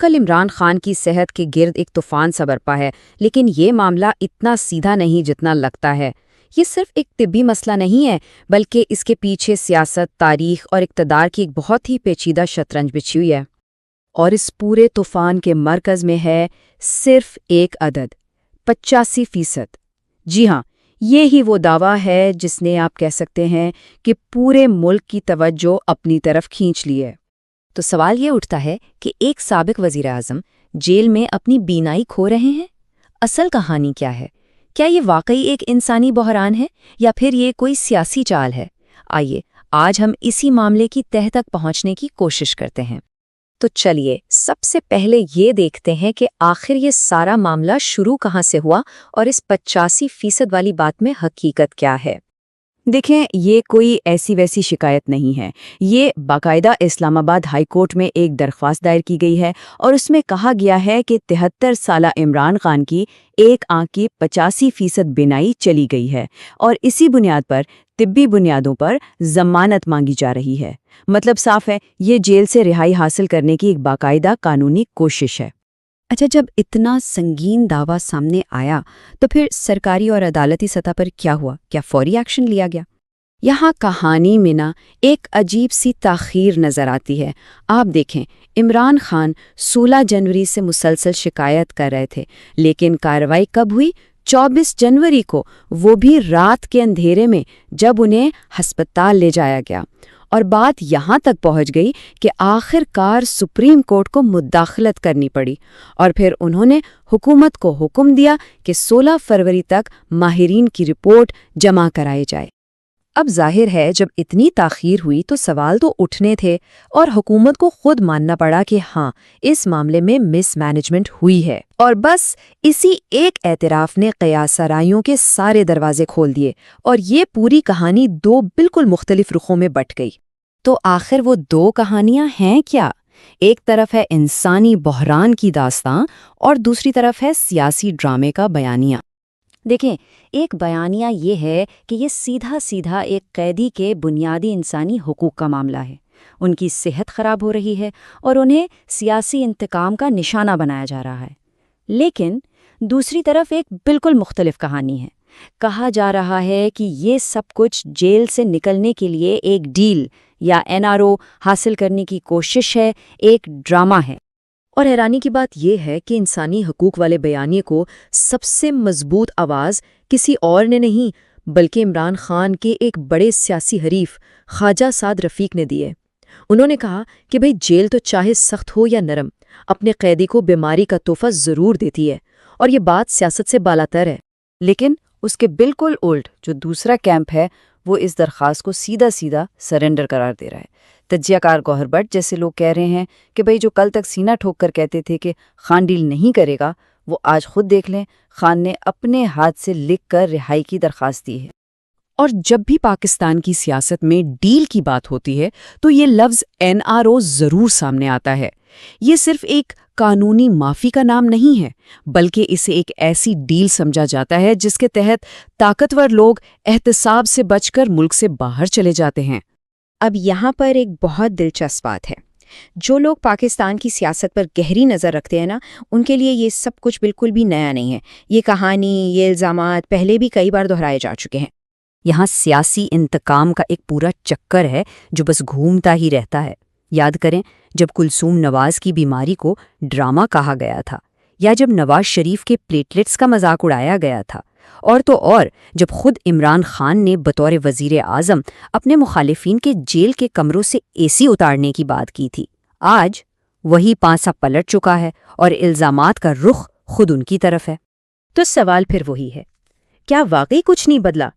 کل عمران خان کی صحت کے گرد ایک طوفان سا برپا ہے، لیکن یہ معاملہ اتنا سیدھا نہیں جتنا لگتا ہے۔ یہ صرف ایک طبی مسئلہ نہیں ہے، بلکہ اس کے پیچھے سیاست، تاریخ اور اقتدار کی ایک بہت ہی پیچیدہ شطرنج بچھی ہوئی ہے۔ اور اس پورے طوفان کے مرکز میں ہے صرف ایک عدد، 85%۔ جی ہاں، یہ ہی وہ دعویٰ ہے جس نے آپ کہہ سکتے ہیں کہ پورے ملک کی توجہ اپنی طرف کھینچ لی ہے۔ تو سوال یہ اٹھتا ہے کہ ایک سابق وزیر اعظم جیل میں اپنی بینائی کھو رہے ہیں؟ اصل کہانی کیا ہے؟ کیا یہ واقعی ایک انسانی بحران ہے یا پھر یہ کوئی سیاسی چال ہے؟ آئیے آج ہم اسی معاملے کی تہہ تک پہنچنے کی کوشش کرتے ہیں۔ تو چلیے سب سے پہلے یہ دیکھتے ہیں کہ آخر یہ سارا معاملہ شروع کہاں سے ہوا اور اس 85% والی بات میں حقیقت کیا ہے۔ دیکھیں، یہ کوئی ایسی ویسی شکایت نہیں ہے۔ یہ باقاعدہ اسلام آباد ہائی کورٹ میں ایک درخواست دائر کی گئی ہے اور اس میں کہا گیا ہے کہ 73 سالہ عمران خان کی ایک آنکھ کی 85% بینائی چلی گئی ہے اور اسی بنیاد پر طبی بنیادوں پر ضمانت مانگی جا رہی ہے۔ مطلب صاف ہے، یہ جیل سے رہائی حاصل کرنے کی ایک باقاعدہ قانونی کوشش ہے۔ اچھا، جب اتنا سنگین دعویٰ سامنے آیا تو پھر سرکاری اور عدالتی سطح پر کیا ہوا؟ کیا فوری ایکشن لیا گیا؟ یہاں کہانی میں نا ایک عجیب سی تاخیر نظر آتی ہے۔ آپ دیکھیں، عمران خان 16 جنوری سے مسلسل شکایت کر رہے تھے، لیکن کارروائی کب ہوئی؟ 24 جنوری کو، وہ بھی رات کے اندھیرے میں، جب انہیں ہسپتال لے جایا گیا۔ اور بات یہاں تک پہنچ گئی کہ آخر کار سپریم کورٹ کو مداخلت کرنی پڑی اور پھر انہوں نے حکومت کو حکم دیا کہ 16 فروری تک ماہرین کی رپورٹ جمع کرائی جائے۔ اب ظاہر ہے جب اتنی تاخیر ہوئی تو سوال تو اٹھنے تھے اور حکومت کو خود ماننا پڑا کہ ہاں، اس معاملے میں مس مینجمنٹ ہوئی ہے۔ اور بس اسی ایک اعتراف نے قیاس سرائیوں کے سارے دروازے کھول دیے اور یہ پوری کہانی 2 بالکل مختلف رخوں میں بٹ گئی۔ تو آخر وہ 2 کہانیاں ہیں کیا؟ ایک طرف ہے انسانی بحران کی داستاں اور دوسری طرف ہے سیاسی ڈرامے کا بیانیہ۔ دیکھیں، ایک بیانیہ یہ ہے کہ یہ سیدھا ایک قیدی کے بنیادی انسانی حقوق کا معاملہ ہے۔ ان کی صحت خراب ہو رہی ہے اور انہیں سیاسی انتقام کا نشانہ بنایا جا رہا ہے۔ لیکن دوسری طرف ایک بالکل مختلف کہانی ہے۔ کہا جا رہا ہے کہ یہ سب کچھ جیل سے نکلنے کے لیے ایک ڈیل یا NRO حاصل کرنے کی کوشش ہے، ایک ڈرامہ ہے۔ اور حیرانی کی بات یہ ہے کہ انسانی حقوق والے بیانیے کو سب سے مضبوط آواز کسی اور نے نہیں بلکہ عمران خان کے ایک بڑے سیاسی حریف خواجہ سعد رفیق نے دی ہے۔ انہوں نے کہا کہ بھئی جیل تو چاہے سخت ہو یا نرم، اپنے قیدی کو بیماری کا تحفہ ضرور دیتی ہے اور یہ بات سیاست سے بالاتر ہے۔ لیکن اس کے بالکل الٹ جو دوسرا کیمپ ہے، وہ اس درخواست کو سیدھا سرنڈر قرار دے رہا ہے۔ تجزیہ کار گوہر بٹ جیسے لوگ کہہ رہے ہیں کہ بھئی جو کل تک سینہ ٹھوک کر کہتے تھے کہ خان ڈیل نہیں کرے گا، وہ آج خود دیکھ لیں، خان نے اپنے ہاتھ سے لکھ کر رہائی کی درخواست دی ہے۔ اور جب بھی پاکستان کی سیاست میں ڈیل کی بات ہوتی ہے تو یہ لفظ NRO ضرور سامنے آتا ہے۔ یہ صرف ایک قانونی معافی کا نام نہیں ہے، بلکہ اسے ایک ایسی ڈیل سمجھا جاتا ہے جس کے تحت طاقتور لوگ احتساب سے بچ کر ملک سے باہر چلے جاتے ہیں۔ اب یہاں پر ایک بہت دلچسپ بات ہے۔ جو لوگ پاکستان کی سیاست پر گہری نظر رکھتے ہیں نا، ان کے لیے یہ سب کچھ بالکل بھی نیا نہیں ہے۔ یہ کہانی، یہ الزامات پہلے بھی کئی بار دہرائے جا چکے ہیں۔ یہاں سیاسی انتقام کا ایک پورا چکر ہے جو بس گھومتا ہی رہتا ہے۔ یاد کریں جب کلثوم نواز کی بیماری کو ڈرامہ کہا گیا تھا، یا جب نواز شریف کے پلیٹلیٹس کا مذاق اڑایا گیا تھا، اور تو اور جب خود عمران خان نے بطور وزیر اعظم اپنے مخالفین کے جیل کے کمروں سے AC اتارنے کی بات کی تھی۔ آج وہی پانسا پلٹ چکا ہے اور الزامات کا رخ خود ان کی طرف ہے۔ تو سوال پھر وہی ہے، کیا واقعی کچھ نہیں بدلا؟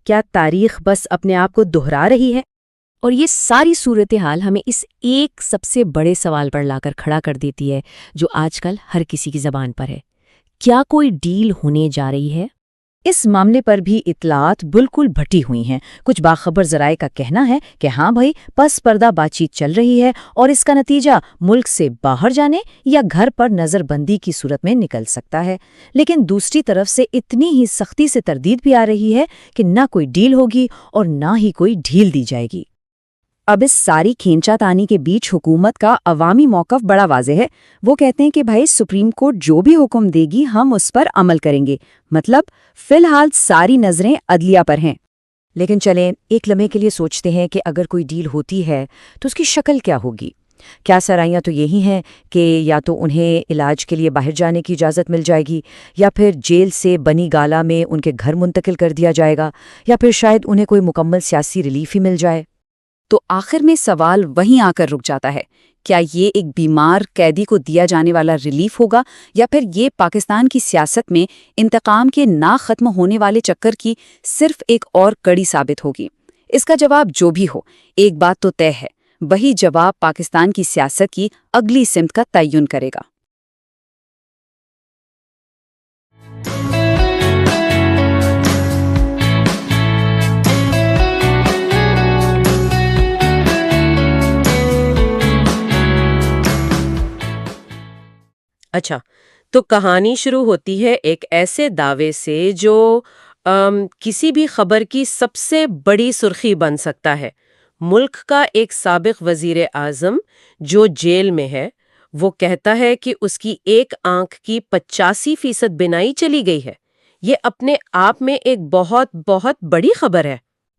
کیا تاریخ بس اپنے آپ کو دہرا رہی ہے؟ اور یہ ساری صورتحال ہمیں اس ایک سب سے بڑے سوال پر لا کر کھڑا کر دیتی ہے جو آج کل ہر کسی کی زبان پر ہے۔ کیا کوئی ڈیل ہونے جا رہی ہے؟ اس معاملے پر بھی اطلاعات بالکل بھٹی ہوئی ہیں۔ کچھ باخبر ذرائع کا کہنا ہے کہ ہاں بھائی، پس پردہ بات چیت چل رہی ہے اور اس کا نتیجہ ملک سے باہر جانے یا گھر پر نظر بندی کی صورت میں نکل سکتا ہے۔ لیکن دوسری طرف سے اتنی ہی سختی سے تردید بھی آ رہی ہے کہ نہ کوئی ڈیل ہوگی اور نہ ہی کوئی ڈھیل دی جائے گی۔ اب اس ساری کھینچا تانی کے بیچ حکومت کا عوامی موقف بڑا واضح ہے۔ وہ کہتے ہیں کہ بھائی سپریم کورٹ جو بھی حکم دے گی ہم اس پر عمل کریں گے، مطلب فی الحال ساری نظریں عدلیہ پر ہیں۔ لیکن چلیں ایک لمحے کے لیے سوچتے ہیں کہ اگر کوئی ڈیل ہوتی ہے تو اس کی شکل کیا ہوگی؟ کیا سرائیاں تو یہی ہیں کہ یا تو انہیں علاج کے لیے باہر جانے کی اجازت مل جائے گی، یا پھر جیل سے بنی گالا میں ان کے گھر منتقل کر دیا جائے گا، یا پھر شاید انہیں کوئی مکمل سیاسی ریلیف ہی مل جائے۔ تو آخر میں سوال وہیں آ کر رک جاتا ہے، کیا یہ ایک بیمار قیدی کو دیا جانے والا ریلیف ہوگا، یا پھر یہ پاکستان کی سیاست میں انتقام کے نہ ختم ہونے والے چکر کی صرف ایک اور کڑی ثابت ہوگی؟ اس کا جواب جو بھی ہو، ایک بات تو طے ہے، وہی جواب پاکستان کی سیاست کی اگلی سمت کا تعین کرے گا۔ اچھا، تو کہانی شروع ہوتی ہے ایک ایسے دعوے سے جو کسی بھی خبر کی سب سے بڑی سرخی بن سکتا ہے۔ ملک کا ایک سابق وزیر اعظم جو جیل میں ہے، وہ کہتا ہے کہ اس کی ایک آنکھ کی 85% بینائی چلی گئی ہے۔ یہ اپنے آپ میں ایک بہت بہت بڑی خبر ہے۔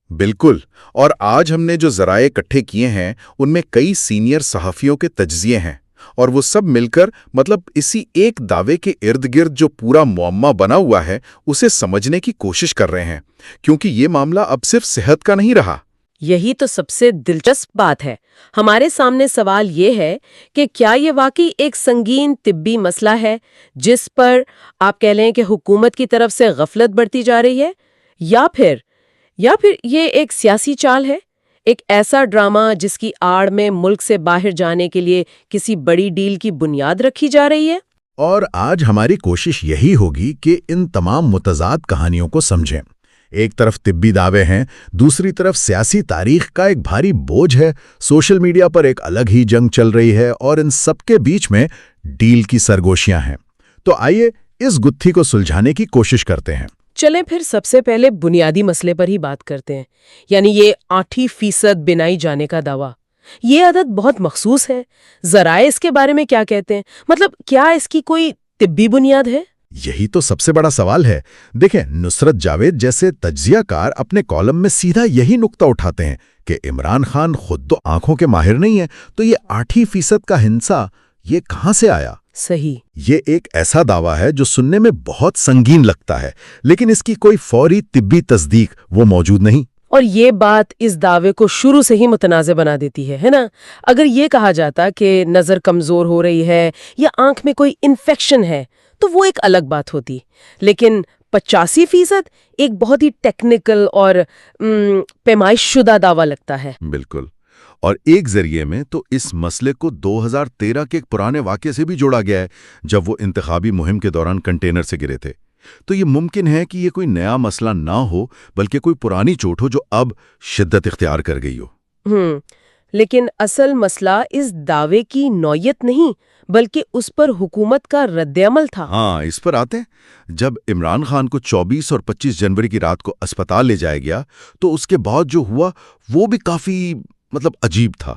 بالکل، اور آج ہم نے جو ذرائع اکٹھے کیے ہیں ان میں کئی سینئر صحافیوں کے تجزیے ہیں، اور وہ سب مل کر مطلب اسی ایک دعوے کے ارد گرد جو پورا معمہ بنا ہوا ہے اسے سمجھنے کی کوشش کر رہے ہیں، کیونکہ یہ معاملہ اب صرف صحت کا نہیں رہا۔ یہی تو سب سے دلچسپ بات ہے۔ ہمارے سامنے سوال یہ ہے کہ کیا یہ واقعی ایک سنگین طبی مسئلہ ہے جس پر آپ کہہ لیں کہ حکومت کی طرف سے غفلت برتی جا رہی ہے، یا پھر یہ ایک سیاسی چال ہے، ایک ایسا ڈرامہ جس کی آڑ میں ملک سے باہر جانے کے لیے کسی بڑی ڈیل کی بنیاد رکھی جا رہی ہے؟ اور آج ہماری کوشش یہی ہوگی کہ ان تمام متضاد کہانیوں کو سمجھیں۔ ایک طرف طبی دعوے ہیں، دوسری طرف سیاسی تاریخ کا ایک بھاری بوجھ ہے، سوشل میڈیا پر ایک الگ ہی جنگ چل رہی ہے، اور ان سب کے بیچ میں ڈیل کی سرگوشیاں ہیں۔ تو آئیے اس گتھی کو سلجھانے کی کوشش کرتے ہیں۔ چلیں پھر سب سے پہلے بنیادی مسئلے پر ہی بات کرتے ہیں، یعنی یہ 8% بنائی جانے کا دعویٰ۔ یہ عدد بہت مخصوص ہے، ذرائع اس کے بارے میں کیا کہتے ہیں؟ مطلب کیا اس کی کوئی طبی بنیاد ہے؟ یہی تو سب سے بڑا سوال ہے۔ دیکھیں، نصرت جاوید جیسے تجزیہ کار اپنے کالم میں سیدھا یہی نقطہ اٹھاتے ہیں کہ عمران خان خود تو آنکھوں کے ماہر نہیں ہیں، تو یہ 8% کا ہنسا یہ کہاں سے آیا؟ صحیح، یہ ایک ایسا دعویٰ ہے جو سننے میں بہت سنگین لگتا ہے، لیکن اس کی کوئی فوری طبی تصدیق وہ موجود نہیں۔ اور یہ بات اس دعوے کو شروع سے ہی متنازع بنا دیتی ہے نا؟ اگر یہ کہا جاتا کہ نظر کمزور ہو رہی ہے یا آنکھ میں کوئی انفیکشن ہے تو وہ ایک الگ بات ہوتی، لیکن 85% ایک بہت ہی ٹیکنیکل اور پیمائش شدہ دعویٰ لگتا ہے۔ بالکل، اور ایک ذریعے میں تو اس مسئلے کو 2013 کے ایک پرانے واقعے سے بھی جوڑا گیا ہے، جب وہ انتخابی مہم کے دوران کنٹینر سے گرے تھے۔ تو یہ ممکن ہے کہ یہ کوئی نیا مسئلہ نہ ہو، بلکہ کوئی پرانی چوٹ ہو جو اب شدت اختیار کر گئی ہو۔ لیکن اصل مسئلہ اس دعوے کی نوعیت نہیں، بلکہ اس پر حکومت کا رد عمل تھا۔ ہاں، اس پر آتے ہیں۔ جب عمران خان کو 24 اور 25 جنوری کی رات کو اسپتال لے جایا گیا تو اس کے بعد جو ہوا وہ بھی کافی عجیب تھا۔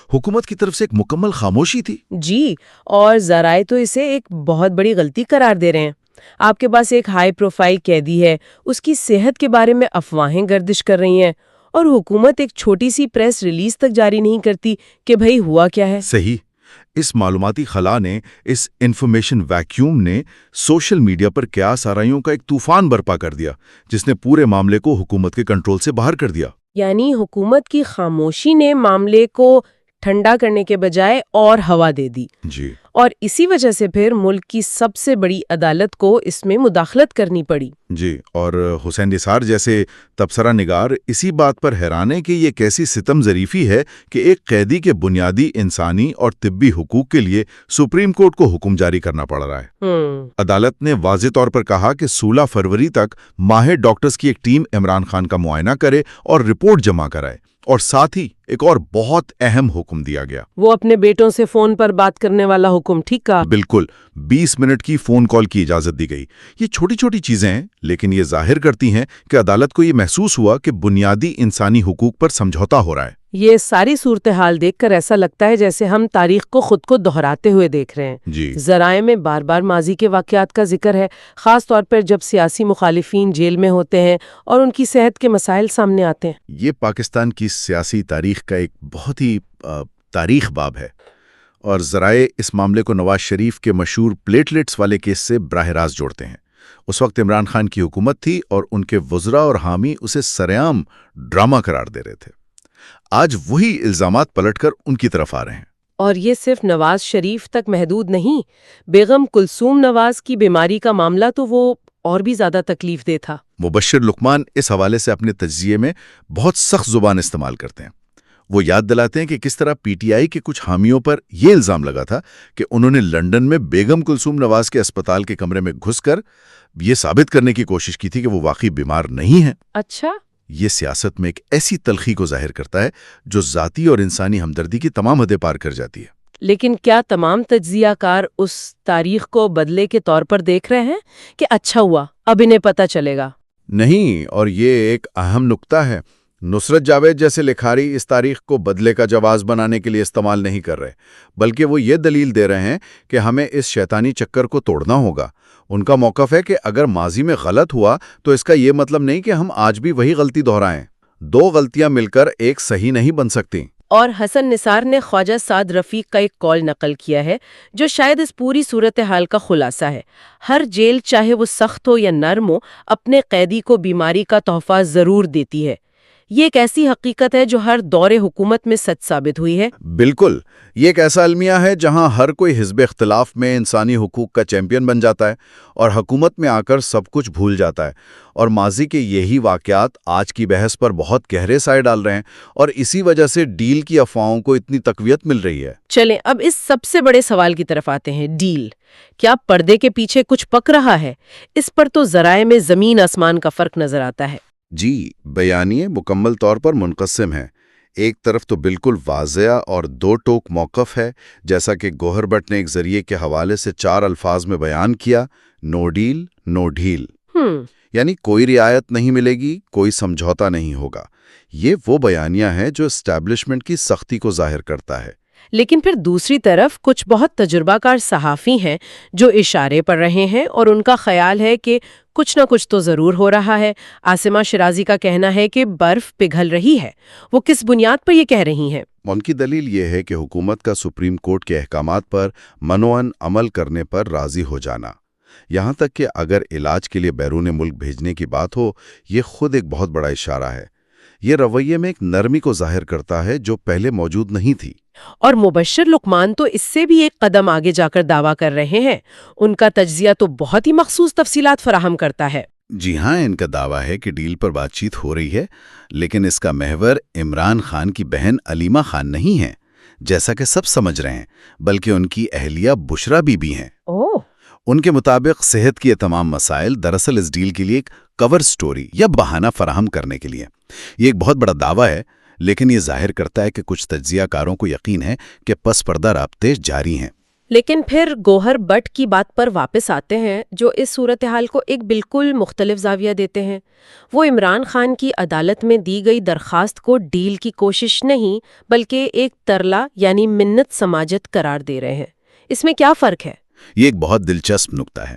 حکومت کی طرف سے ایک مکمل خاموشی تھی۔ جی، اور ذرائع تو اسے ایک بہت بڑی غلطی قرار دے رہے ہیں۔ آپ کے پاس ایک ہائی پروفائل قیدی ہے، اس کی صحت کے بارے میں افواہیں گردش کر رہی ہیں، اور حکومت ایک چھوٹی سی پریس ریلیز تک جاری نہیں کرتی کہ بھئی ہوا کیا ہے۔ صحیح، اس معلوماتی خلا نے، اس انفارمیشن ویکیوم نے سوشل میڈیا پر قیاس آرائیوں کا ایک طوفان برپا کر دیا، جس نے پورے معاملے کو حکومت کے کنٹرول سے باہر کر دیا۔ یعنی حکومت کی خاموشی نے معاملے کو ٹھنڈا کرنے کے بجائے اور ہوا دے دی۔ جی، اور اسی وجہ سے پھر ملک کی سب سے بڑی عدالت کو اس میں مداخلت کرنی پڑی۔ جی، اور حسین نثار جیسے تبصرہ نگار اسی بات پر حیران ہیں کہ یہ کیسی ستم ظریفی ہے کہ ایک قیدی کے بنیادی انسانی اور طبی حقوق کے لیے سپریم کورٹ کو حکم جاری کرنا پڑ رہا ہے۔ عدالت نے واضح طور پر کہا کہ 16 فروری تک ماہر ڈاکٹرز کی ایک ٹیم عمران خان کا معائنہ کرے اور رپورٹ جمع کرائے، اور ساتھ ہی ایک اور بہت اہم حکم دیا گیا، وہ اپنے بیٹوں سے فون پر بات کرنے والا حکم۔ ٹھیک کہا، بالکل، 20 منٹ کی فون کال کی اجازت دی گئی۔ یہ چھوٹی چھوٹی چیزیں ہیں، لیکن یہ ظاہر کرتی ہیں کہ عدالت کو یہ محسوس ہوا کہ بنیادی انسانی حقوق پر سمجھوتا ہو رہا ہے۔ یہ ساری صورتحال دیکھ کر ایسا لگتا ہے جیسے ہم تاریخ کو خود کو دہراتے ہوئے دیکھ رہے ہیں۔ جی ذرائع میں بار بار ماضی کے واقعات کا ذکر ہے، خاص طور پر جب سیاسی مخالفین جیل میں ہوتے ہیں اور ان کی صحت کے مسائل سامنے آتے ہیں۔ یہ پاکستان کی سیاسی تاریخ کا ایک بہت ہی تاریخ باب ہے، اور ذرائع اس معاملے کو نواز شریف کے مشہور پلیٹلیٹس والے کیس سے براہ راست جوڑتے ہیں۔ اس وقت عمران خان کی حکومت تھی اور ان کے وزراء اور حامی اسے سرعام ڈرامہ قرار دے رہے تھے۔ آج وہی الزامات پلٹ کر ان کی طرف آ رہے ہیں۔ اور یہ صرف نواز شریف تک محدود نہیں، بیگم کلثوم نواز کی بیماری کا معاملہ تو وہ اور بھی زیادہ تکلیف دہ تھا۔ مبشر لقمان اس حوالے سے اپنے تجزیے میں بہت سخت زبان استعمال کرتے ہیں۔ وہ یاد دلاتے ہیں کہ کس طرح پی ٹی آئی کے کچھ حامیوں پر یہ الزام لگا تھا کہ انہوں نے لندن میں بیگم کلثوم نواز کے اسپتال کے کمرے میں گھس کر یہ ثابت کرنے کی کوشش کی تھی کہ وہ واقعی بیمار نہیں ہیں۔ اچھا، یہ سیاست میں ایک ایسی تلخی کو ظاہر کرتا ہے جو ذاتی اور انسانی ہمدردی کی تمام حدیں پار کر جاتی ہے۔ لیکن کیا تمام تجزیہ کار اس تاریخ کو بدلے کے طور پر دیکھ رہے ہیں کہ اچھا ہوا اب انہیں پتہ چلے گا؟ نہیں، اور یہ ایک اہم نقطہ ہے۔ نصرت جاوید جیسے لکھاری اس تاریخ کو بدلے کا جواز بنانے کے لیے استعمال نہیں کر رہے، بلکہ وہ یہ دلیل دے رہے ہیں کہ ہمیں اس شیطانی چکر کو توڑنا ہوگا۔ ان کا موقف ہے کہ اگر ماضی میں غلط ہوا تو اس کا یہ مطلب نہیں کہ ہم آج بھی وہی غلطی دہرائیں۔ دو غلطیاں مل کر ایک صحیح نہیں بن سکتی۔ اور حسن نثار نے خواجہ سعد رفیق کا ایک قول نقل کیا ہے جو شاید اس پوری صورتحال کا خلاصہ ہے۔ ہر جیل چاہے وہ سخت ہو یا نرم ہو، اپنے قیدی کو بیماری کا تحفہ ضرور دیتی ہے۔ یہ ایک ایسی حقیقت ہے جو ہر دور حکومت میں سچ ثابت ہوئی ہے۔ بالکل، یہ ایک ایسا المیہ ہے جہاں ہر کوئی حزب اختلاف میں انسانی حقوق کا چیمپئن بن جاتا ہے اور حکومت میں آ کر سب کچھ بھول جاتا ہے، اور ماضی کے یہی واقعات آج کی بحث پر بہت گہرے سائے ڈال رہے ہیں، اور اسی وجہ سے ڈیل کی افواہوں کو اتنی تقویت مل رہی ہے۔ چلیں اب اس سب سے بڑے سوال کی طرف آتے ہیں، ڈیل۔ کیا پردے کے پیچھے کچھ پک رہا ہے؟ اس پر تو ذرائع میں زمین آسمان کا فرق نظر آتا ہے۔ جی، بیانیے مکمل طور پر منقسم ہیں۔ ایک طرف تو بالکل واضح اور دو ٹوک موقف ہے، جیسا کہ گوہر بٹ نے ایک ذریعے کے حوالے سے 4 الفاظ میں بیان کیا: نو ڈیل نو ڈھیل، یعنی کوئی رعایت نہیں ملے گی، کوئی سمجھوتا نہیں ہوگا۔ یہ وہ بیانیہ ہے جو اسٹیبلشمنٹ کی سختی کو ظاہر کرتا ہے۔ لیکن پھر دوسری طرف کچھ بہت تجربہ کار صحافی ہیں جو اشارے پڑھ رہے ہیں اور ان کا خیال ہے کہ کچھ نہ کچھ تو ضرور ہو رہا ہے۔ عاصمہ شرازی کا کہنا ہے کہ برف پگھل رہی ہے۔ وہ کس بنیاد پر یہ کہہ رہی ہیں؟ ان کی دلیل یہ ہے کہ حکومت کا سپریم کورٹ کے احکامات پر منوعاً عمل کرنے پر راضی ہو جانا، یہاں تک کہ اگر علاج کے لیے بیرون ملک بھیجنے کی بات ہو، یہ خود ایک بہت بڑا اشارہ ہے۔ یہ رویے میں ایک نرمی کو ظاہر کرتا ہے جو پہلے موجود نہیں تھی۔ اور مبشر لقمان تو اس سے بھی ایک قدم آگے جا کر دعویٰ کر رہے ہیں۔ ان کا تجزیہ تو بہت ہی مخصوص تفصیلات فراہم کرتا ہے۔ جی ہاں، ان کا دعویٰ ہے کہ ڈیل پر بات چیت ہو رہی ہے، لیکن اس کا محور عمران خان کی بہن علیمہ خان نہیں ہے جیسا کہ سب سمجھ رہے ہیں، بلکہ ان کی اہلیہ بشرا بی بی ہیں۔ ان کے مطابق صحت کی یہ تمام مسائل دراصل اس ڈیل کے لیے ایک کور سٹوری یا بہانہ فراہم کرنے کے لیے۔ یہ ایک بہت بڑا دعویٰ ہے، لیکن یہ ظاہر کرتا ہے کہ کچھ تجزیہ کاروں کو یقین ہے کہ پس پردہ رابطے جاری ہیں۔ لیکن پھر گوہر بٹ کی بات پر واپس آتے ہیں جو اس صورتحال کو ایک بالکل مختلف زاویہ دیتے ہیں۔ وہ عمران خان کی عدالت میں دی گئی درخواست کو ڈیل کی کوشش نہیں بلکہ ایک ترلا یعنی منت سماجت قرار دے رہے ہیں۔ اس میں کیا فرق ہے؟ یہ ایک بہت دلچسپ نکتہ ہے۔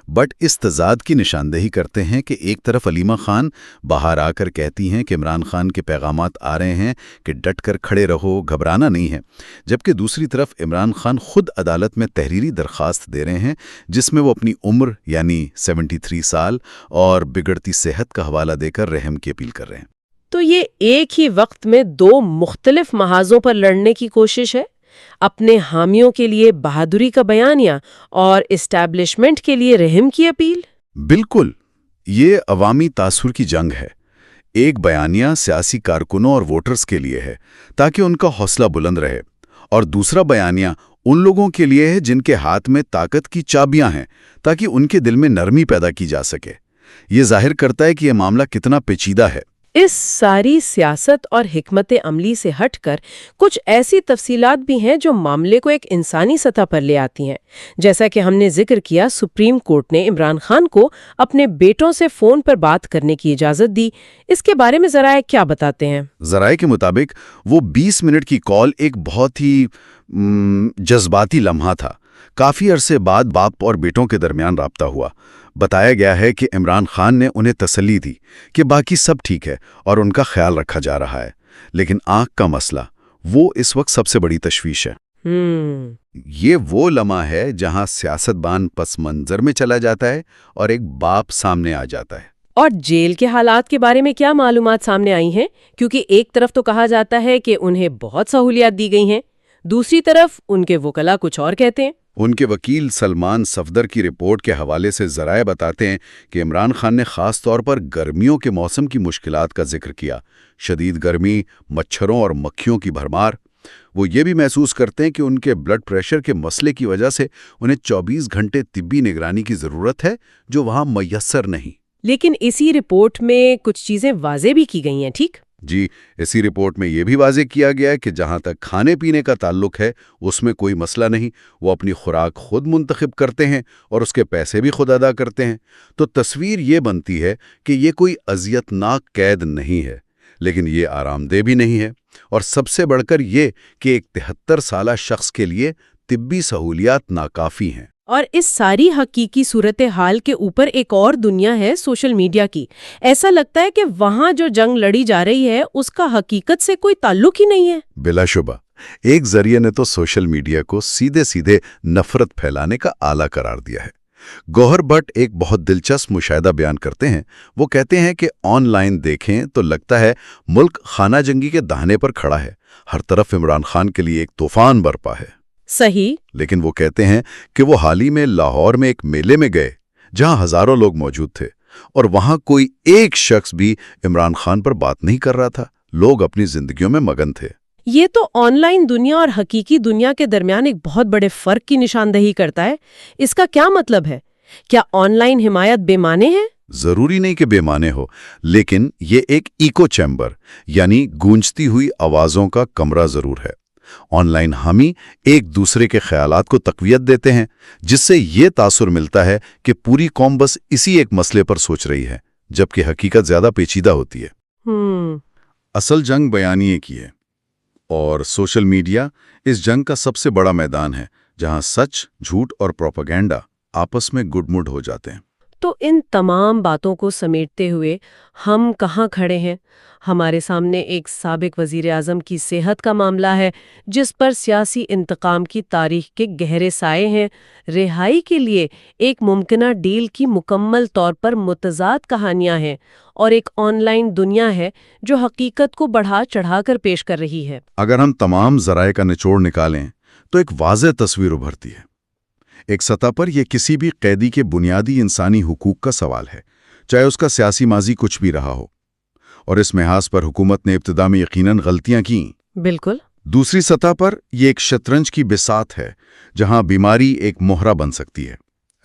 بٹ اس تضاد کی نشاندہی کرتے ہیں کہ ایک طرف علیمہ خان باہر آ کر کہتی ہیں کہ عمران خان کے پیغامات آ رہے ہیں کہ ڈٹ کر کھڑے رہو، گھبرانا نہیں ہے، جبکہ دوسری طرف عمران خان خود عدالت میں تحریری درخواست دے رہے ہیں جس میں وہ اپنی عمر یعنی 73 سال اور بگڑتی صحت کا حوالہ دے کر رحم کی اپیل کر رہے ہیں۔ تو یہ ایک ہی وقت میں دو مختلف محاذوں پر لڑنے کی کوشش ہے، اپنے حامیوں کے لیے بہادری کا بیانیہ اور اسٹیبلشمنٹ کے لیے رحم کی اپیل۔ بالکل، یہ عوامی تاثر کی جنگ ہے۔ ایک بیانیہ سیاسی کارکنوں اور ووٹرز کے لیے ہے تاکہ ان کا حوصلہ بلند رہے، اور دوسرا بیانیہ ان لوگوں کے لیے ہے جن کے ہاتھ میں طاقت کی چابیاں ہیں تاکہ ان کے دل میں نرمی پیدا کی جا سکے۔ یہ ظاہر کرتا ہے کہ یہ معاملہ کتنا پیچیدہ ہے۔ اس ساری سیاست اور حکمت عملی سے ہٹ کر کچھ ایسی تفصیلات بھی ہیں جو معاملے کو ایک انسانی سطح پر لے آتی ہیں. جیسا کہ ہم نے ذکر کیا، سپریم کورٹ نے عمران خان کو اپنے بیٹوں سے فون پر بات کرنے کی اجازت دی. اس کے بارے میں ذرائع کیا بتاتے ہیں؟ ذرائع کے مطابق وہ 20 منٹ کی کال ایک بہت ہی جذباتی لمحہ تھا. کافی عرصے بعد باپ اور بیٹوں کے درمیان رابطہ ہوا. بتایا گیا ہے کہ عمران خان نے انہیں تسلی دی کہ باقی سب ٹھیک ہے اور ان کا خیال رکھا جا رہا ہے. لیکن آنکھ کا مسئلہ وہ اس وقت سب سے بڑی تشویش ہے. یہ وہ لمحہ ہے جہاں سیاستدان پس منظر میں چلا جاتا ہے اور ایک باپ سامنے آ جاتا ہے. اور جیل کے حالات کے بارے میں کیا معلومات سامنے آئی ہیں؟ کیونکہ ایک طرف تو کہا جاتا ہے کہ انہیں بہت سہولیات دی گئی ہیں، دوسری طرف ان کے وکلا کچھ اور کہتے ہیں. ان کے وکیل سلمان صفدر کی رپورٹ کے حوالے سے ذرائع بتاتے ہیں کہ عمران خان نے خاص طور پر گرمیوں کے موسم کی مشکلات کا ذکر کیا. شدید گرمی، مچھروں اور مکھیوں کی بھرمار. وہ یہ بھی محسوس کرتے ہیں کہ ان کے بلڈ پریشر کے مسئلے کی وجہ سے انہیں 24 گھنٹے طبی نگرانی کی ضرورت ہے، جو وہاں میسر نہیں. لیکن اسی رپورٹ میں کچھ چیزیں واضح بھی کی گئی ہیں، ٹھیک؟ جی، اسی رپورٹ میں یہ بھی واضح کیا گیا ہے کہ جہاں تک کھانے پینے کا تعلق ہے اس میں کوئی مسئلہ نہیں. وہ اپنی خوراک خود منتخب کرتے ہیں اور اس کے پیسے بھی خود ادا کرتے ہیں. تو تصویر یہ بنتی ہے کہ یہ کوئی اذیت ناک قید نہیں ہے، لیکن یہ آرام دہ بھی نہیں ہے. اور سب سے بڑھ کر یہ کہ ایک 73 سالہ شخص کے لیے طبی سہولیات ناکافی ہیں. اور اس ساری حقیقی صورتحال کے اوپر ایک اور دنیا ہے سوشل میڈیا کی. ایسا لگتا ہے کہ وہاں جو جنگ لڑی جا رہی ہے اس کا حقیقت سے کوئی تعلق ہی نہیں ہے. بلا شبہ ایک ذریعے نے تو سوشل میڈیا کو سیدھے سیدھے نفرت پھیلانے کا آلہ قرار دیا ہے. گوہر بٹ ایک بہت دلچسپ مشاہدہ بیان کرتے ہیں. وہ کہتے ہیں کہ آن لائن دیکھیں تو لگتا ہے ملک خانہ جنگی کے دہانے پر کھڑا ہے. ہر طرف عمران خان کے لیے ایک طوفان برپا ہے. صحیح. لیکن وہ کہتے ہیں کہ وہ حال ہی میں لاہور میں ایک میلے میں گئے جہاں ہزاروں لوگ موجود تھے اور وہاں کوئی ایک شخص بھی عمران خان پر بات نہیں کر رہا تھا. لوگ اپنی زندگیوں میں مگن تھے. یہ تو آن لائن دنیا اور حقیقی دنیا کے درمیان ایک بہت بڑے فرق کی نشاندہی کرتا ہے. اس کا کیا مطلب ہے؟ کیا آن لائن حمایت بے معنی ہے؟ ضروری نہیں کہ بے معنی ہو، لیکن یہ ایک ایکو چیمبر یعنی گونجتی ہوئی آوازوں کا کمرہ ضرور ہے. آن لائن حامی ایک دوسرے کے خیالات کو تقویت دیتے ہیں، جس سے یہ تاثر ملتا ہے کہ پوری قوم بس اسی ایک مسئلے پر سوچ رہی ہے، جبکہ حقیقت زیادہ پیچیدہ ہوتی ہے. اصل جنگ بیانیے کی ہے، اور سوشل میڈیا اس جنگ کا سب سے بڑا میدان ہے جہاں سچ، جھوٹ اور پروپیگنڈا آپس میں گڈ مڈ ہو جاتے ہیں. تو ان تمام باتوں کو سمیٹتے ہوئے ہم کہاں کھڑے ہیں؟ ہمارے سامنے ایک سابق وزیر اعظم کی صحت کا معاملہ ہے جس پر سیاسی انتقام کی تاریخ کے گہرے سائے ہیں. رہائی کے لیے ایک ممکنہ ڈیل کی مکمل طور پر متضاد کہانیاں ہیں، اور ایک آن لائن دنیا ہے جو حقیقت کو بڑھا چڑھا کر پیش کر رہی ہے. اگر ہم تمام ذرائع کا نچوڑ نکالیں تو ایک واضح تصویر ابھرتی ہے. ایک سطح پر یہ کسی بھی قیدی کے بنیادی انسانی حقوق کا سوال ہے، چاہے اس کا سیاسی ماضی کچھ بھی رہا ہو. اور اس محاذ پر حکومت نے ابتدا میں یقیناً غلطیاں کیں. بالکل. دوسری سطح پر یہ ایک شطرنج کی بساط ہے جہاں بیماری ایک مہرہ بن سکتی ہے،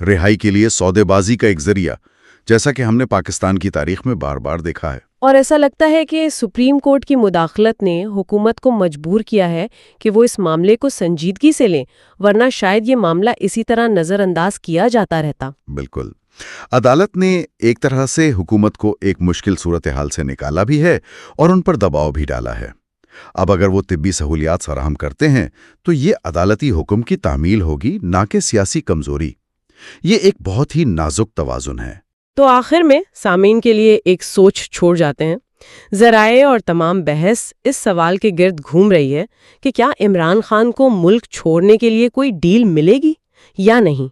رہائی کے لیے سودے بازی کا ایک ذریعہ، جیسا کہ ہم نے پاکستان کی تاریخ میں بار بار دیکھا ہے. اور ایسا لگتا ہے کہ سپریم کورٹ کی مداخلت نے حکومت کو مجبور کیا ہے کہ وہ اس معاملے کو سنجیدگی سے لیں، ورنہ شاید یہ معاملہ اسی طرح نظر انداز کیا جاتا رہتا. بالکل. عدالت نے ایک طرح سے حکومت کو ایک مشکل صورتحال سے نکالا بھی ہے اور ان پر دباؤ بھی ڈالا ہے. اب اگر وہ طبی سہولیات فراہم کرتے ہیں تو یہ عدالتی حکم کی تعمیل ہوگی، نہ کہ سیاسی کمزوری. یہ ایک بہت ہی نازک توازن ہے. تو آخر میں سامعین کے لیے ایک سوچ چھوڑ جاتے ہیں. ذرائع اور تمام بحث اس سوال کے گرد گھوم رہی ہے کہ کیا عمران خان کو ملک چھوڑنے کے لیے کوئی ڈیل ملے گی یا نہیں.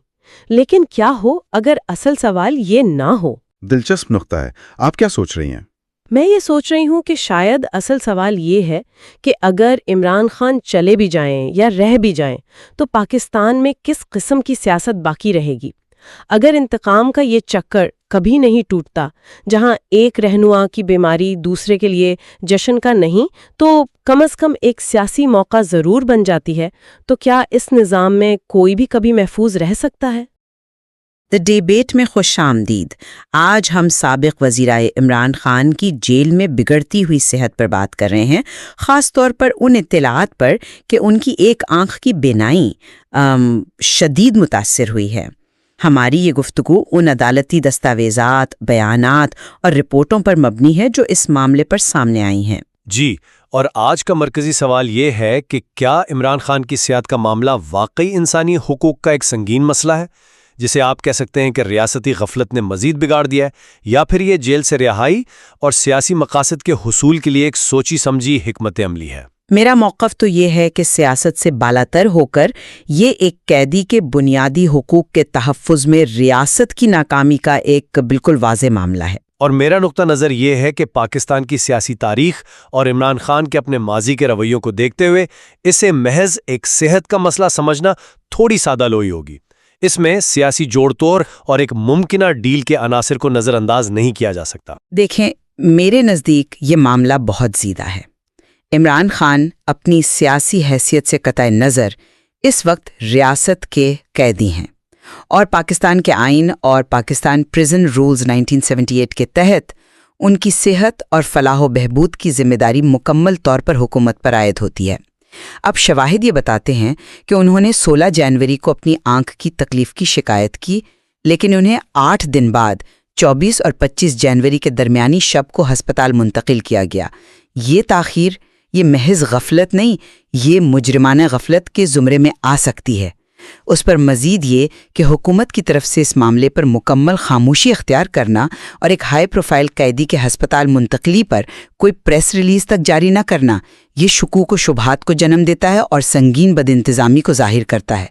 لیکن کیا ہو اگر اصل سوال یہ نہ ہو؟ دلچسپ نقطہ ہے. آپ کیا سوچ رہی ہیں؟ میں یہ سوچ رہی ہوں کہ شاید اصل سوال یہ ہے کہ اگر عمران خان چلے بھی جائیں یا رہ بھی جائیں تو پاکستان میں کس قسم کی سیاست باقی رہے گی. اگر انتقام کا یہ چکر کبھی نہیں ٹوٹتا، جہاں ایک رہنما کی بیماری دوسرے کے لیے جشن کا نہیں تو کم از کم ایک سیاسی موقع ضرور بن جاتی ہے، تو کیا اس نظام میں کوئی بھی کبھی محفوظ رہ سکتا ہے؟ دی ڈیبیٹ میں خوش آمدید۔ آج ہم سابق وزیراعظم عمران خان کی جیل میں بگڑتی ہوئی صحت پر بات کر رہے ہیں، خاص طور پر ان اطلاعات پر کہ ان کی ایک آنکھ کی بینائی شدید متاثر ہوئی ہے۔ ہماری یہ گفتگو ان عدالتی دستاویزات، بیانات اور رپورٹوں پر مبنی ہے جو اس معاملے پر سامنے آئی ہیں۔ جی، اور آج کا مرکزی سوال یہ ہے کہ کیا عمران خان کی صحت کا معاملہ واقعی انسانی حقوق کا ایک سنگین مسئلہ ہے، جسے آپ کہہ سکتے ہیں کہ ریاستی غفلت نے مزید بگاڑ دیا ہے، یا پھر یہ جیل سے رہائی اور سیاسی مقاصد کے حصول کے لیے ایک سوچی سمجھی حکمت عملی ہے؟ میرا موقف تو یہ ہے کہ سیاست سے بالاتر ہو کر یہ ایک قیدی کے بنیادی حقوق کے تحفظ میں ریاست کی ناکامی کا ایک بالکل واضح معاملہ ہے۔ اور میرا نقطہ نظر یہ ہے کہ پاکستان کی سیاسی تاریخ اور عمران خان کے اپنے ماضی کے رویوں کو دیکھتے ہوئے اسے محض ایک صحت کا مسئلہ سمجھنا تھوڑی سادہ لوئی ہوگی۔ اس میں سیاسی جوڑ توڑ اور ایک ممکنہ ڈیل کے عناصر کو نظر انداز نہیں کیا جا سکتا۔ دیکھیں، میرے نزدیک یہ معاملہ بہت زیادہ ہے۔ عمران خان اپنی سیاسی حیثیت سے قطع نظر اس وقت ریاست کے قیدی ہیں، اور پاکستان کے آئین اور پاکستان پریزن رولز 1978 کے تحت ان کی صحت اور فلاح و بہبود کی ذمہ داری مکمل طور پر حکومت پر عائد ہوتی ہے۔ اب شواہد یہ بتاتے ہیں کہ انہوں نے 16 جنوری کو اپنی آنکھ کی تکلیف کی شکایت کی، لیکن انہیں 8 دن بعد 24 اور 25 جنوری کے درمیانی شب کو ہسپتال منتقل کیا گیا۔ یہ تاخیر یہ محض غفلت نہیں، یہ مجرمانہ غفلت کے زمرے میں آ سکتی ہے۔ اس پر مزید یہ کہ حکومت کی طرف سے اس معاملے پر مکمل خاموشی اختیار کرنا اور ایک ہائی پروفائل قیدی کے ہسپتال منتقلی پر کوئی پریس ریلیز تک جاری نہ کرنا، یہ شکوک و شبہات کو جنم دیتا ہے اور سنگین بدانتظامی کو ظاہر کرتا ہے۔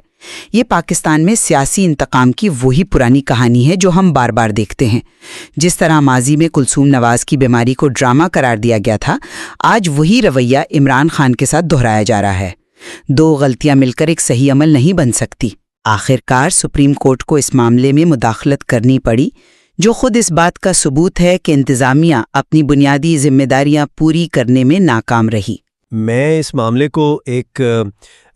یہ پاکستان میں سیاسی انتقام کی وہی پرانی کہانی ہے جو ہم بار بار دیکھتے ہیں۔ جس طرح ماضی میں کلثوم نواز کی بیماری کو ڈرامہ قرار دیا گیا تھا، آج وہی رویہ عمران خان کے ساتھ دہرایا جا رہا ہے۔ دو غلطیاں مل کر ایک صحیح عمل نہیں بن سکتی۔ آخرکار سپریم کورٹ کو اس معاملے میں مداخلت کرنی پڑی، جو خود اس بات کا ثبوت ہے کہ انتظامیہ اپنی بنیادی ذمہ داریاں پوری کرنے میں ناکام رہی۔ میں اس معاملے کو ایک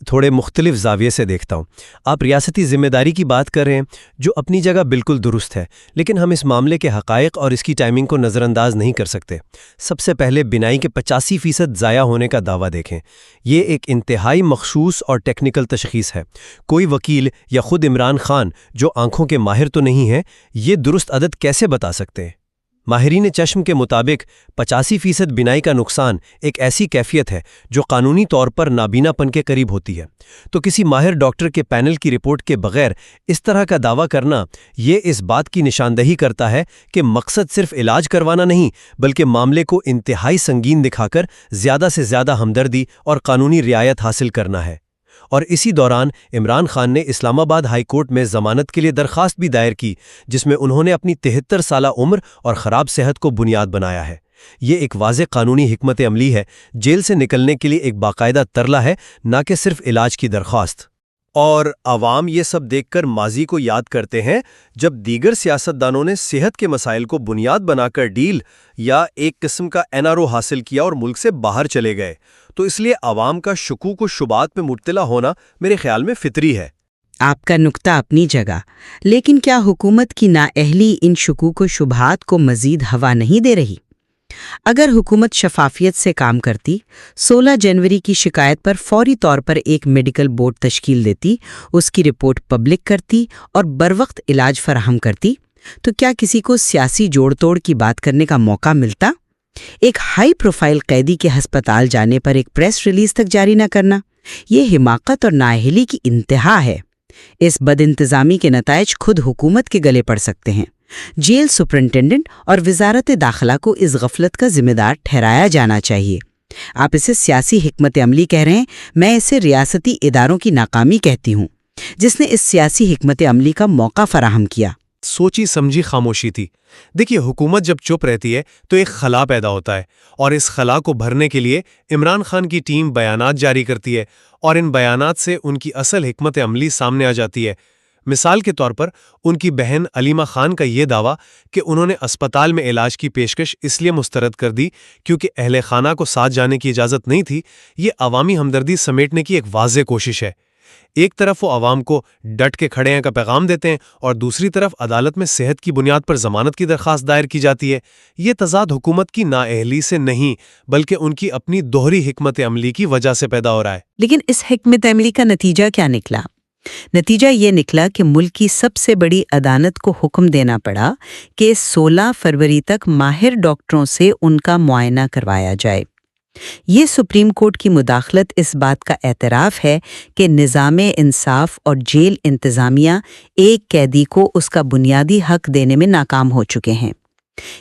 تھوڑے مختلف زاویے سے دیکھتا ہوں۔ آپ ریاستی ذمہ داری کی بات کر رہے ہیں، جو اپنی جگہ بالکل درست ہے، لیکن ہم اس معاملے کے حقائق اور اس کی ٹائمنگ کو نظر انداز نہیں کر سکتے۔ سب سے پہلے بینائی کے 85% ضائع ہونے کا دعویٰ دیکھیں۔ یہ ایک انتہائی مخصوص اور ٹیکنیکل تشخیص ہے۔ کوئی وکیل یا خود عمران خان، جو آنکھوں کے ماہر تو نہیں ہیں، یہ درست عدد کیسے بتا سکتے ہیں؟ ماہرین چشم کے مطابق 85% بینائی کا نقصان ایک ایسی کیفیت ہے جو قانونی طور پر نابینا پن کے قریب ہوتی ہے۔ تو کسی ماہر ڈاکٹر کے پینل کی رپورٹ کے بغیر اس طرح کا دعویٰ کرنا، یہ اس بات کی نشاندہی کرتا ہے کہ مقصد صرف علاج کروانا نہیں، بلکہ معاملے کو انتہائی سنگین دکھا کر زیادہ سے زیادہ ہمدردی اور قانونی رعایت حاصل کرنا ہے۔ اور اسی دوران عمران خان نے اسلام آباد ہائی کورٹ میں ضمانت کے لیے درخواست بھی دائر کی، جس میں انہوں نے اپنی 73 سالہ عمر اور خراب صحت کو بنیاد بنایا ہے۔ یہ ایک واضح قانونی حکمت عملی ہے، جیل سے نکلنے کے لیے ایک باقاعدہ ترلہ ہے، نہ کہ صرف علاج کی درخواست۔ اور عوام یہ سب دیکھ کر ماضی کو یاد کرتے ہیں جب دیگر سیاستدانوں نے صحت کے مسائل کو بنیاد بنا کر ڈیل یا ایک قسم کا NRO حاصل کیا اور ملک سے باہر چلے گئے۔ تو اس لیے عوام کا شکوک و شبہات میں مبتلا ہونا میرے خیال میں فطری ہے۔ آپ کا نقطہ اپنی جگہ، لیکن کیا حکومت کی نااہلی ان شکوک و شبہات کو مزید ہوا نہیں دے رہی؟ اگر حکومت شفافیت سے کام کرتی، 16 جنوری کی شکایت پر فوری طور پر ایک میڈیکل بورڈ تشکیل دیتی، اس کی رپورٹ پبلک کرتی اور بروقت علاج فراہم کرتی، تو کیا کسی کو سیاسی جوڑ توڑ کی بات کرنے کا موقع ملتا؟ ایک ہائی پروفائل قیدی کے ہسپتال جانے پر ایک پریس ریلیز تک جاری نہ کرنا، یہ حماقت اور نااہلی کی انتہا ہے۔ اس بد انتظامی کے نتائج خود حکومت کے گلے پڑ سکتے ہیں۔ جیل سپرنٹینڈنٹ اور وزارت داخلہ کو اس غفلت کا ذمہ دار ٹھہرایا جانا چاہیے۔ آپ اسے سیاسی حکمت عملی کہہ رہے ہیں، میں اسے ریاستی اداروں کی ناکامی کہتی ہوں، جس نے اس سیاسی حکمت عملی کا موقع فراہم کیا۔ سوچی سمجھی خاموشی تھی۔ دیکھیے، حکومت جب چپ رہتی ہے تو ایک خلا پیدا ہوتا ہے، اور اس خلا کو بھرنے کے لیے عمران خان کی ٹیم بیانات جاری کرتی ہے، اور ان بیانات سے ان کی اصل حکمت عملی سامنے آ جاتی ہے۔ مثال کے طور پر ان کی بہن علیمہ خان کا یہ دعویٰ کہ انہوں نے اسپتال میں علاج کی پیشکش اس لیے مسترد کر دی کیونکہ اہل خانہ کو ساتھ جانے کی اجازت نہیں تھی، یہ عوامی ہمدردی سمیٹنے کی ایک واضح کوشش ہے۔ ایک طرف وہ عوام کو ڈٹ کے کھڑے ہیں کا پیغام دیتے ہیں اور دوسری طرف عدالت میں صحت کی بنیاد پر ضمانت کی درخواست دائر کی جاتی ہے۔ یہ تضاد حکومت کی نااہلی سے نہیں بلکہ ان کی اپنی دوہری حکمت عملی کی وجہ سے پیدا ہو رہا ہے۔ لیکن اس حکمت عملی کا نتیجہ کیا نکلا؟ نتیجہ یہ نکلا کہ ملک کی سب سے بڑی عدالت کو حکم دینا پڑا کہ 16 فروری تک ماہر ڈاکٹروں سے ان کا معائنہ کروایا جائے۔ یہ سپریم کورٹ کی مداخلت اس بات کا اعتراف ہے کہ نظام انصاف اور جیل انتظامیہ ایک قیدی کو اس کا بنیادی حق دینے میں ناکام ہو چکے ہیں۔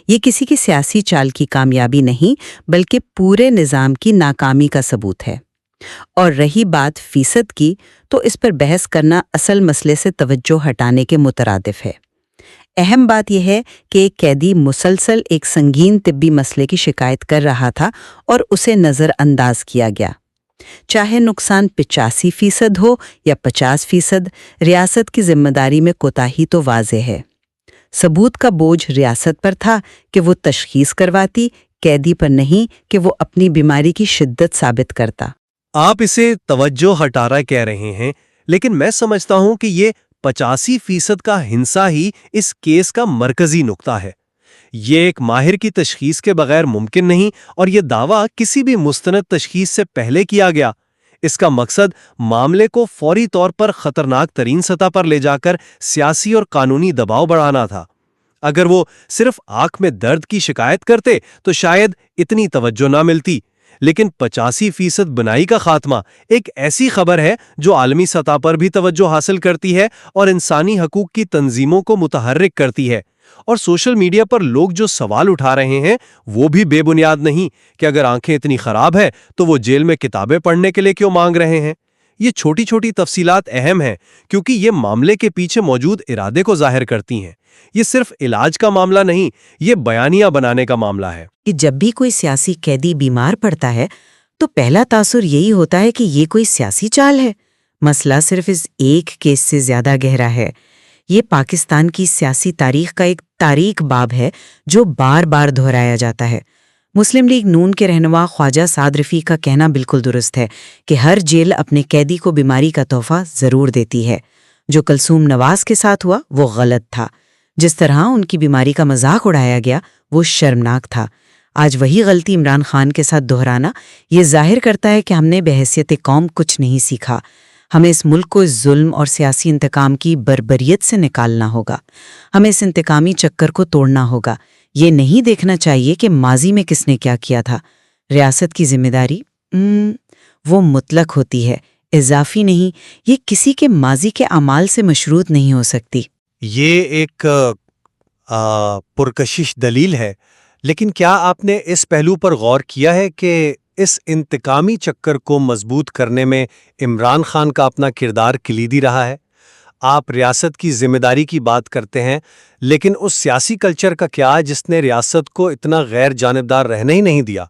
یہ کسی کی سیاسی چال کی کامیابی نہیں بلکہ پورے نظام کی ناکامی کا ثبوت ہے۔ اور رہی بات فیصد کی، تو اس پر بحث کرنا اصل مسئلے سے توجہ ہٹانے کے مترادف ہے۔ اہم بات یہ ہے کہ ایک قیدی مسلسل ایک سنگین طبی مسئلے کی شکایت کر رہا تھا اور اسے نظر انداز کیا گیا۔ چاہے نقصان 85% ہو یا 50%، ریاست کی ذمہ داری میں کوتاہی تو واضح ہے۔ ثبوت کا بوجھ ریاست پر تھا کہ وہ تشخیص کرواتی، قیدی پر نہیں کہ وہ اپنی بیماری کی شدت ثابت کرتا۔ آپ اسے توجہ ہٹارا کہہ رہے ہیں، لیکن میں سمجھتا ہوں کہ یہ 85% کا ہنسا ہی اس کیس کا مرکزی نقطہ ہے۔ یہ ایک ماہر کی تشخیص کے بغیر ممکن نہیں، اور یہ دعویٰ کسی بھی مستند تشخیص سے پہلے کیا گیا۔ اس کا مقصد معاملے کو فوری طور پر خطرناک ترین سطح پر لے جا کر سیاسی اور قانونی دباؤ بڑھانا تھا۔ اگر وہ صرف آنکھ میں درد کی شکایت کرتے تو شاید اتنی توجہ نہ ملتی، لیکن 85% بنائی کا خاتمہ ایک ایسی خبر ہے جو عالمی سطح پر بھی توجہ حاصل کرتی ہے اور انسانی حقوق کی تنظیموں کو متحرک کرتی ہے۔ اور سوشل میڈیا پر لوگ جو سوال اٹھا رہے ہیں وہ بھی بے بنیاد نہیں کہ اگر آنکھیں اتنی خراب ہے تو وہ جیل میں کتابیں پڑھنے کے لیے کیوں مانگ رہے ہیں۔ یہ چھوٹی چھوٹی تفصیلات اہم ہیں کیونکہ یہ معاملے کے پیچھے موجود ارادے کو ظاہر کرتی ہیں۔ یہ صرف علاج کا معاملہ نہیں، یہ بیانیہ بنانے کا معاملہ ہے۔ کہ جب بھی کوئی سیاسی قیدی بیمار پڑتا ہے تو پہلا تاثر یہی ہوتا ہے کہ یہ کوئی سیاسی چال ہے۔ مسئلہ صرف اس ایک کیس سے زیادہ گہرا ہے۔ یہ پاکستان کی سیاسی تاریخ کا ایک تاریک باب ہے جو بار بار دہرایا جاتا ہے۔ مسلم لیگ نون کے رہنما خواجہ سعد رفیع کا کہنا بالکل درست ہے کہ ہر جیل اپنے قیدی کو بیماری کا تحفہ ضرور دیتی ہے۔ جو کلثوم نواز کے ساتھ ہوا وہ غلط تھا۔ جس طرح ان کی بیماری کا مذاق اڑایا گیا وہ شرمناک تھا۔ آج وہی غلطی عمران خان کے ساتھ دہرانا یہ ظاہر کرتا ہے کہ ہم نے بحیثیت قوم کچھ نہیں سیکھا۔ ہمیں اس ملک کو اس ظلم اور سیاسی انتقام کی بربریت سے نکالنا ہوگا۔ ہمیں اس انتقامی چکر کو توڑنا ہوگا۔ یہ نہیں دیکھنا چاہیے کہ ماضی میں کس نے کیا کیا تھا۔ ریاست کی ذمہ داری وہ مطلق ہوتی ہے، اضافی نہیں۔ یہ کسی کے ماضی کے اعمال سے مشروط نہیں ہو سکتی۔ یہ ایک پرکشش دلیل ہے، لیکن کیا آپ نے اس پہلو پر غور کیا ہے کہ اس انتقامی چکر کو مضبوط کرنے میں عمران خان کا اپنا کردار کلیدی رہا ہے؟ آپ ریاست کی ذمہ داری کی بات کرتے ہیں، لیکن اس سیاسی کلچر کا کیا جس نے ریاست کو اتنا غیر جانبدار رہنے ہی نہیں دیا؟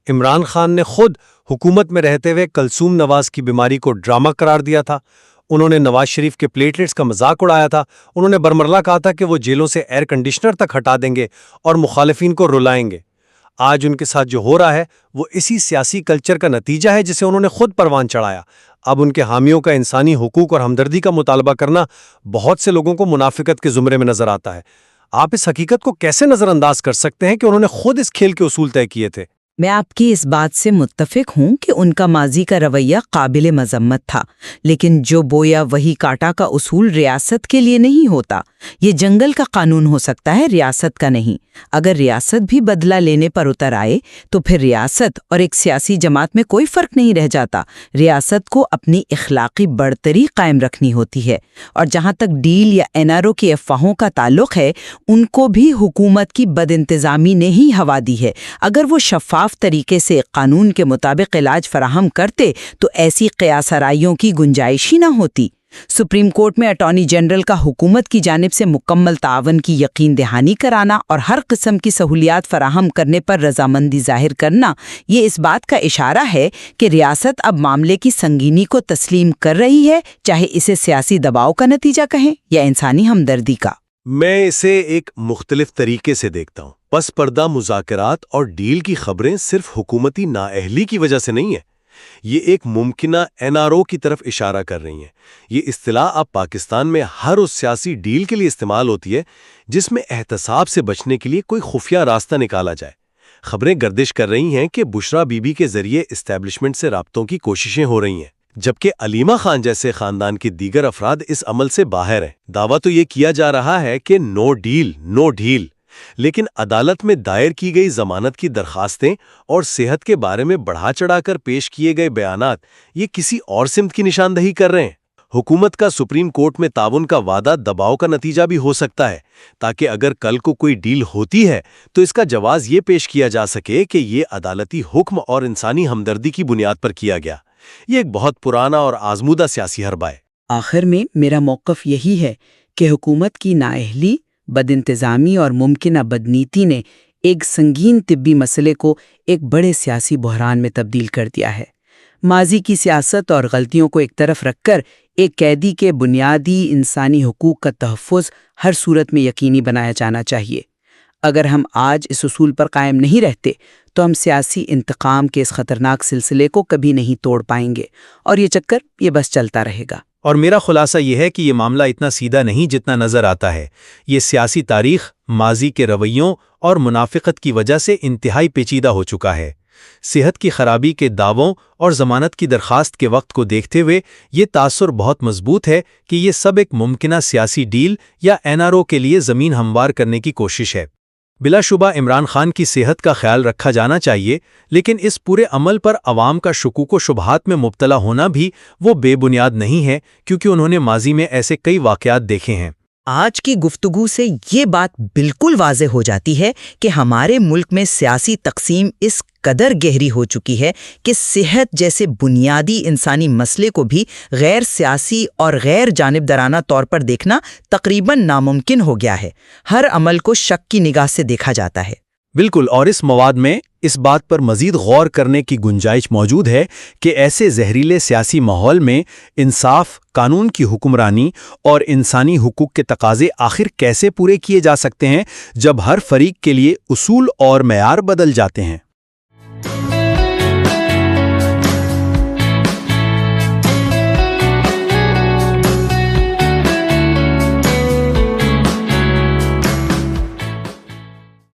عمران خان نے خود حکومت میں رہتے ہوئے کلثوم نواز کی بیماری کو ڈرامہ قرار دیا تھا۔ انہوں نے نواز شریف کے پلیٹلیٹس کا مذاق اڑایا تھا۔ انہوں نے برمرلا کہا تھا کہ وہ جیلوں سے ایئر کنڈیشنر تک ہٹا دیں گے اور مخالفین کو رلائیں گے۔ آج ان کے ساتھ جو ہو رہا ہے وہ اسی سیاسی کلچر کا نتیجہ ہے جسے انہوں نے خود پروان چڑھایا۔ اب ان کے حامیوں کا انسانی حقوق اور ہمدردی کا مطالبہ کرنا بہت سے لوگوں کو منافقت کے زمرے میں نظر آتا ہے۔ آپ اس حقیقت کو کیسے نظر انداز کر سکتے ہیں کہ انہوں نے خود اس کھیل کے اصول طے کیے تھے؟ میں آپ کی اس بات سے متفق ہوں کہ ان کا ماضی کا رویہ قابل مذمت تھا، لیکن جو بویا وہی کاٹا کا اصول ریاست کے لیے نہیں ہوتا۔ یہ جنگل کا قانون ہو سکتا ہے، ریاست کا نہیں۔ اگر ریاست بھی بدلہ لینے پر اتر آئے تو پھر ریاست اور ایک سیاسی جماعت میں کوئی فرق نہیں رہ جاتا۔ ریاست کو اپنی اخلاقی برتری قائم رکھنی ہوتی ہے، اور جہاں تک ڈیل یا NRO کی افواہوں کا تعلق ہے، ان کو بھی حکومت کی بد انتظامی نے ہی ہوا دی ہے۔ اگر وہ شفاف طریقے سے قانون کے مطابق علاج فراہم کرتے تو ایسی قیاس آرائیوں کی گنجائش ہی نہ ہوتی۔ سپریم کورٹ میں اٹارنی جنرل کا حکومت کی جانب سے مکمل تعاون کی یقین دہانی کرانا اور ہر قسم کی سہولیات فراہم کرنے پر رضامندی ظاہر کرنا، یہ اس بات کا اشارہ ہے کہ ریاست اب معاملے کی سنگینی کو تسلیم کر رہی ہے، چاہے اسے سیاسی دباؤ کا نتیجہ کہیں یا انسانی ہمدردی کا۔ میں اسے ایک مختلف طریقے سے دیکھتا ہوں۔ پس پردہ مذاکرات اور ڈیل کی خبریں صرف حکومتی نااہلی کی وجہ سے نہیں ہیں، یہ ایک ممکنہ NRO کی طرف اشارہ کر رہی ہیں۔ یہ اصطلاح اب پاکستان میں ہر اس سیاسی ڈیل کے لیے استعمال ہوتی ہے جس میں احتساب سے بچنے کے لیے کوئی خفیہ راستہ نکالا جائے۔ خبریں گردش کر رہی ہیں کہ بشرا بی بی کے ذریعے اسٹیبلشمنٹ سے رابطوں کی کوششیں ہو رہی ہیں، جبکہ علیمہ خان جیسے خاندان کے دیگر افراد اس عمل سے باہر ہیں۔ دعویٰ تو یہ کیا جا رہا ہے کہ نو ڈیل، لیکن عدالت میں دائر کی گئی ضمانت کی درخواستیں اور صحت کے بارے میں بڑھا چڑھا کر پیش کیے گئے بیانات یہ کسی اور سمت کی نشاندہی کر رہے ہیں۔ حکومت کا سپریم کورٹ میں تعاون کا وعدہ دباؤ کا نتیجہ بھی ہو سکتا ہے، تاکہ اگر کل کو کوئی ڈیل ہوتی ہے تو اس کا جواز یہ پیش کیا جا سکے کہ یہ عدالتی حکم اور انسانی ہمدردی کی بنیاد پر کیا گیا۔ یہ ایک بہت پرانا اور آزمودہ سیاسی حربہ ہے۔ آخر میں میرا موقف یہی ہے کہ حکومت کی نااہلی، بد انتظامی اور ممکنہ بدنیتی نے ایک سنگین طبی مسئلے کو ایک بڑے سیاسی بحران میں تبدیل کر دیا ہے۔ ماضی کی سیاست اور غلطیوں کو ایک طرف رکھ کر ایک قیدی کے بنیادی انسانی حقوق کا تحفظ ہر صورت میں یقینی بنایا جانا چاہیے۔ اگر ہم آج اس اصول پر قائم نہیں رہتے تو ہم سیاسی انتقام کے اس خطرناک سلسلے کو کبھی نہیں توڑ پائیں گے، اور یہ چکر یہ بس چلتا رہے گا۔ اور میرا خلاصہ یہ ہے کہ یہ معاملہ اتنا سیدھا نہیں جتنا نظر آتا ہے۔ یہ سیاسی تاریخ، ماضی کے رویوں اور منافقت کی وجہ سے انتہائی پیچیدہ ہو چکا ہے۔ صحت کی خرابی کے دعووں اور ضمانت کی درخواست کے وقت کو دیکھتے ہوئے یہ تاثر بہت مضبوط ہے کہ یہ سب ایک ممکنہ سیاسی ڈیل یا NRO کے لیے زمین ہموار کرنے کی کوشش ہے۔ بلا شبہ عمران خان کی صحت کا خیال رکھا جانا چاہیے، لیکن اس پورے عمل پر عوام کا شکوک و شبہات میں مبتلا ہونا بھی وہ بے بنیاد نہیں ہے، کیونکہ انہوں نے ماضی میں ایسے کئی واقعات دیکھے ہیں۔ آج کی گفتگو سے یہ بات بالکل واضح ہو جاتی ہے کہ ہمارے ملک میں سیاسی تقسیم اس قدر گہری ہو چکی ہے کہ صحت جیسے بنیادی انسانی مسئلے کو بھی غیر سیاسی اور غیر جانبدارانہ طور پر دیکھنا تقریباً ناممکن ہو گیا ہے۔ ہر عمل کو شک کی نگاہ سے دیکھا جاتا ہے۔ بالکل، اور اس مواد میں اس بات پر مزید غور کرنے کی گنجائش موجود ہے کہ ایسے زہریلے سیاسی ماحول میں انصاف، قانون کی حکمرانی اور انسانی حقوق کے تقاضے آخر کیسے پورے کیے جا سکتے ہیں جب ہر فریق کے لیے اصول اور معیار بدل جاتے ہیں۔